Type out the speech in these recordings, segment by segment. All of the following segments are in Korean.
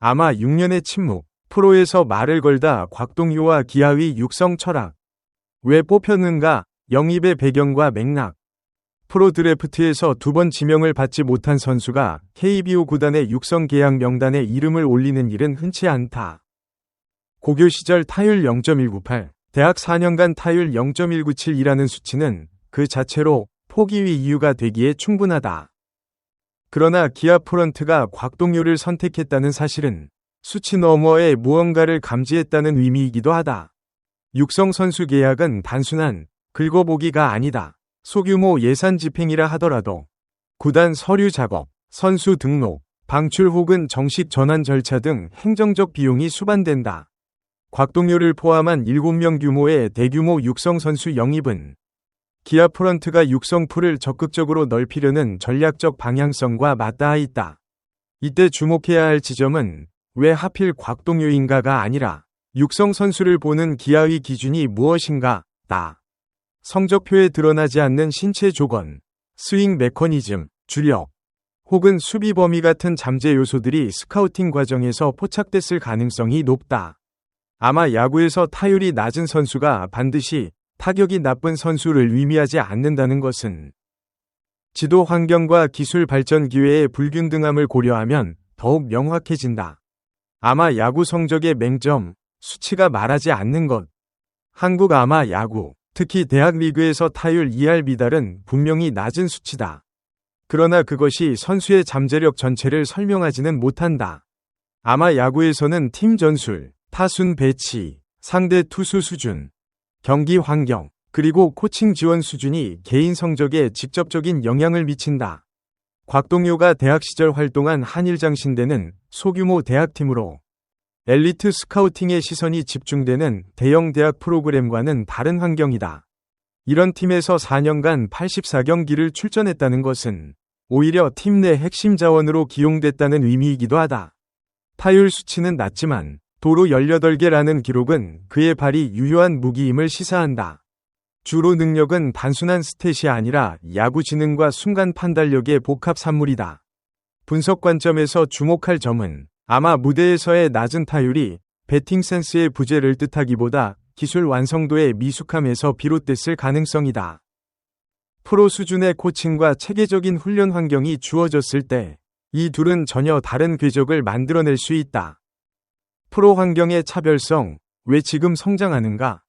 아마 6년의 침묵, 프로에서 말을 걸다 곽동요와 기아의 육성 철학. 왜 뽑혔는가? 영입의 배경과 맥락. 프로 드래프트에서 2번 지명을 받지 못한 선수가 KBO 구단의 육성 계약 명단에 이름을 올리는 일은 흔치 않다. 고교 시절 타율 0.198, 대학 4년간 타율 0.197이라는 수치는 그 자체로 포기의 이유가 되기에 충분하다. 그러나 기아 프런트가 곽동요를 선택했다는 사실은 수치 너머에 무언가를 감지했다는 의미이기도 하다. 육성 선수 계약은 단순한 긁어보기가 아니다. 소규모 예산 집행이라 하더라도 구단 서류 작업, 선수 등록, 방출 혹은 정식 전환 절차 등 행정적 비용이 수반된다. 곽동요를 포함한 7명 규모의 대규모 육성 선수 영입은 기아 프런트가 육성풀을 적극적으로 넓히려는 전략적 방향성과 맞닿아 있다. 이때 주목해야 할 지점은 왜 하필 곽동요인가가 아니라 육성 선수를 보는 기아의 기준이 무엇인가 다. 성적표에 드러나지 않는 신체 조건, 스윙 메커니즘, 주력, 혹은 수비 범위 같은 잠재 요소들이 스카우팅 과정에서 포착됐을 가능성이 높다. 아마 야구에서 타율이 낮은 선수가 반드시 타격이 나쁜 선수를 의미하지 않는다는 것은 지도 환경과 기술 발전 기회의 불균등함을 고려하면 더욱 명확해진다. 아마 야구 성적의 맹점, 수치가 말하지 않는 것. 한국 아마 야구, 특히 대학 리그에서 타율 2할 미달은 분명히 낮은 수치다. 그러나 그것이 선수의 잠재력 전체를 설명하지는 못한다. 아마 야구에서는 팀 전술, 타순 배치, 상대 투수 수준, 경기 환경, 그리고 코칭 지원 수준이 개인 성적에 직접적인 영향을 미친다. 곽동요가 대학 시절 활동한 한일장신대는 소규모 대학팀으로 엘리트 스카우팅의 시선이 집중되는 대형 대학 프로그램과는 다른 환경이다. 이런 팀에서 4년간 84경기를 출전했다는 것은 오히려 팀 내 핵심 자원으로 기용됐다는 의미이기도 하다. 타율 수치는 낮지만 도루 18개라는 기록은 그의 발이 유효한 무기임을 시사한다. 주로 능력은 단순한 스탯이 아니라 야구 지능과 순간 판단력의 복합 산물이다. 분석 관점에서 주목할 점은 아마 무대에서의 낮은 타율이 배팅 센스의 부재를 뜻하기보다 기술 완성도의 미숙함에서 비롯됐을 가능성이다. 프로 수준의 코칭과 체계적인 훈련 환경이 주어졌을 때 이 둘은 전혀 다른 궤적을 만들어낼 수 있다. 프로 환경의 차별성, 왜 지금 성장하는가?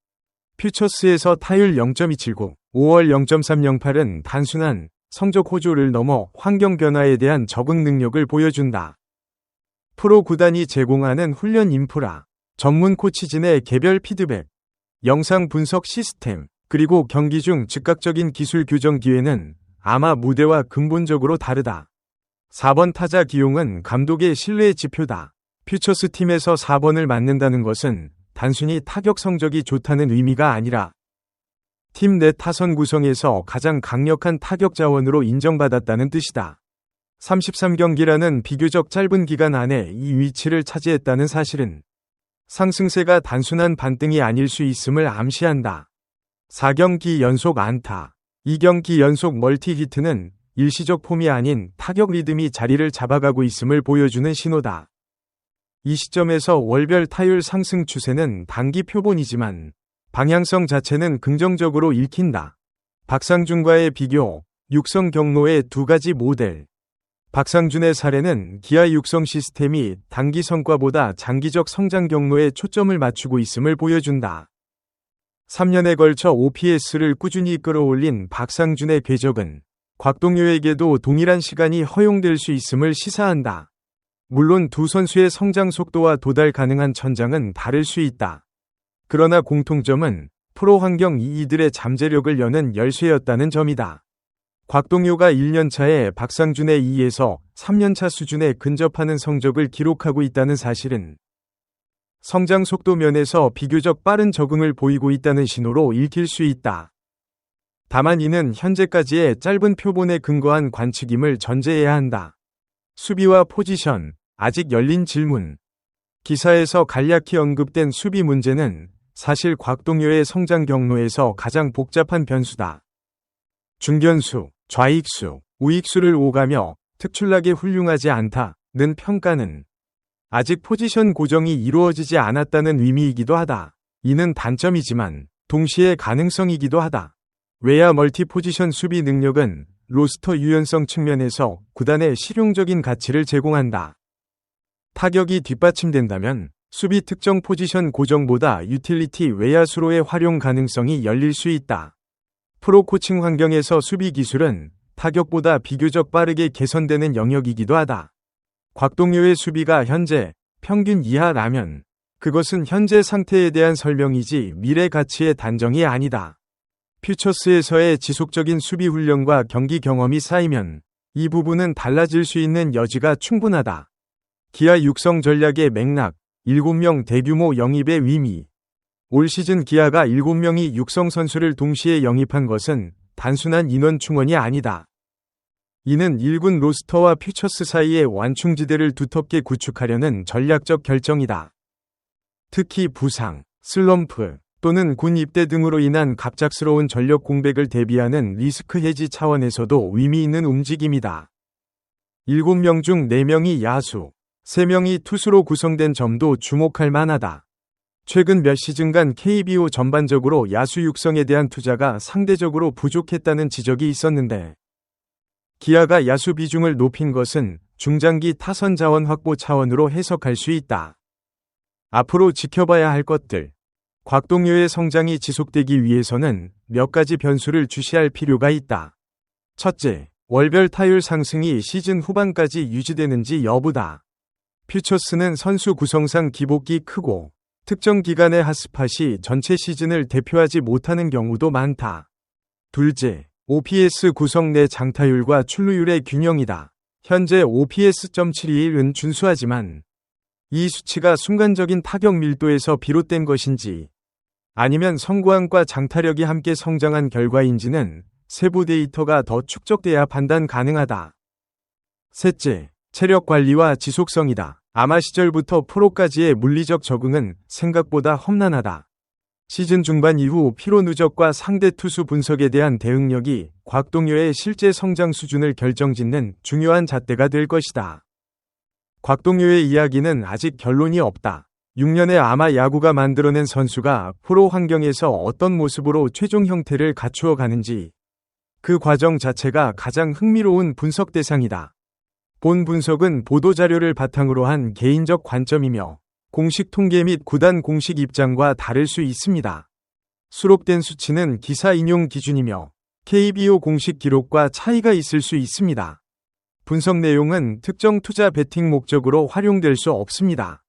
퓨처스에서 타율 0.279, 5월 0.308은 단순한 성적 호조를 넘어 환경 변화에 대한 적응 능력을 보여준다. 프로 구단이 제공하는 훈련 인프라, 전문 코치진의 개별 피드백, 영상 분석 시스템, 그리고 경기 중 즉각적인 기술 교정 기회는 아마 무대와 근본적으로 다르다. 4번 타자 기용은 감독의 신뢰의 지표다. 퓨처스 팀에서 4번을 맡는다는 것은 단순히 타격 성적이 좋다는 의미가 아니라 팀 내 타선 구성에서 가장 강력한 타격 자원으로 인정받았다는 뜻이다. 33경기라는 비교적 짧은 기간 안에 이 위치를 차지했다는 사실은 상승세가 단순한 반등이 아닐 수 있음을 암시한다. 4경기 연속 안타, 2경기 연속 멀티 히트는 일시적 폼이 아닌 타격 리듬이 자리를 잡아가고 있음을 보여주는 신호다. 이 시점에서 월별 타율 상승 추세는 단기 표본이지만 방향성 자체는 긍정적으로 읽힌다. 박상준과의 비교, 육성 경로의 2가지 모델. 박상준의 사례는 기아 육성 시스템이 단기 성과보다 장기적 성장 경로에 초점을 맞추고 있음을 보여준다. 3년에 걸쳐 OPS를 꾸준히 끌어올린 박상준의 궤적은 곽동요에게도 동일한 시간이 허용될 수 있음을 시사한다. 물론 두 선수의 성장 속도와 도달 가능한 천장은 다를 수 있다. 그러나 공통점은 프로 환경 이들의 잠재력을 여는 열쇠였다는 점이다. 곽동요가 1년차에 박상준의 2에서 3년차 수준에 근접하는 성적을 기록하고 있다는 사실은 성장 속도 면에서 비교적 빠른 적응을 보이고 있다는 신호로 읽힐 수 있다. 다만 이는 현재까지의 짧은 표본에 근거한 관측임을 전제해야 한다. 수비와 포지션, 아직 열린 질문. 기사에서 간략히 언급된 수비 문제는 사실 곽동요의 성장 경로에서 가장 복잡한 변수다. 중견수, 좌익수, 우익수를 오가며 특출나게 훌륭하지 않다는 평가는 아직 포지션 고정이 이루어지지 않았다는 의미이기도 하다. 이는 단점이지만 동시에 가능성이기도 하다. 외야 멀티 포지션 수비 능력은 로스터 유연성 측면에서 구단에 실용적인 가치를 제공한다. 타격이 뒷받침된다면 수비 특정 포지션 고정보다 유틸리티 외야수로의 활용 가능성이 열릴 수 있다. 프로 코칭 환경에서 수비 기술은 타격보다 비교적 빠르게 개선되는 영역이기도 하다. 곽동요의 수비가 현재 평균 이하라면 그것은 현재 상태에 대한 설명이지 미래 가치의 단정이 아니다. 퓨처스에서의 지속적인 수비 훈련과 경기 경험이 쌓이면 이 부분은 달라질 수 있는 여지가 충분하다. 기아 육성 전략의 맥락, 7명 대규모 영입의 의미. 올 시즌 기아가 7명의 육성 선수를 동시에 영입한 것은 단순한 인원 충원이 아니다. 이는 1군 로스터와 퓨처스 사이의 완충지대를 두텁게 구축하려는 전략적 결정이다. 특히 부상, 슬럼프 또는 군 입대 등으로 인한 갑작스러운 전력 공백을 대비하는 리스크 해지 차원에서도 의미 있는 움직임이다. 7명 중 4명이 야수, 3명이 투수로 구성된 점도 주목할 만하다. 최근 몇 시즌간 KBO 전반적으로 야수 육성에 대한 투자가 상대적으로 부족했다는 지적이 있었는데 기아가 야수 비중을 높인 것은 중장기 타선 자원 확보 차원으로 해석할 수 있다. 앞으로 지켜봐야 할 것들. 곽동요의 성장이 지속되기 위해서는 몇 가지 변수를 주시할 필요가 있다. 첫째, 월별 타율 상승이 시즌 후반까지 유지되는지 여부다. 퓨처스는 선수 구성상 기복이 크고 특정 기간의 핫스팟이 전체 시즌을 대표하지 못하는 경우도 많다. 둘째, OPS 구성 내 장타율과 출루율의 균형이다. 현재 OPS.721은 준수하지만 이 수치가 순간적인 타격 밀도에서 비롯된 것인지 아니면 성구안과 장타력이 함께 성장한 결과인지는 세부 데이터가 더 축적돼야 판단 가능하다. 셋째, 체력 관리와 지속성이다. 아마 시절부터 프로까지의 물리적 적응은 생각보다 험난하다. 시즌 중반 이후 피로 누적과 상대 투수 분석에 대한 대응력이 곽동요의 실제 성장 수준을 결정짓는 중요한 잣대가 될 것이다. 곽동요의 이야기는 아직 결론이 없다. 6년의 아마 야구가 만들어낸 선수가 프로 환경에서 어떤 모습으로 최종 형태를 갖추어 가는지 그 과정 자체가 가장 흥미로운 분석 대상이다. 본 분석은 보도자료를 바탕으로 한 개인적 관점이며 공식 통계 및 구단 공식 입장과 다를 수 있습니다. 수록된 수치는 기사 인용 기준이며 KBO 공식 기록과 차이가 있을 수 있습니다. 분석 내용은 특정 투자 베팅 목적으로 활용될 수 없습니다.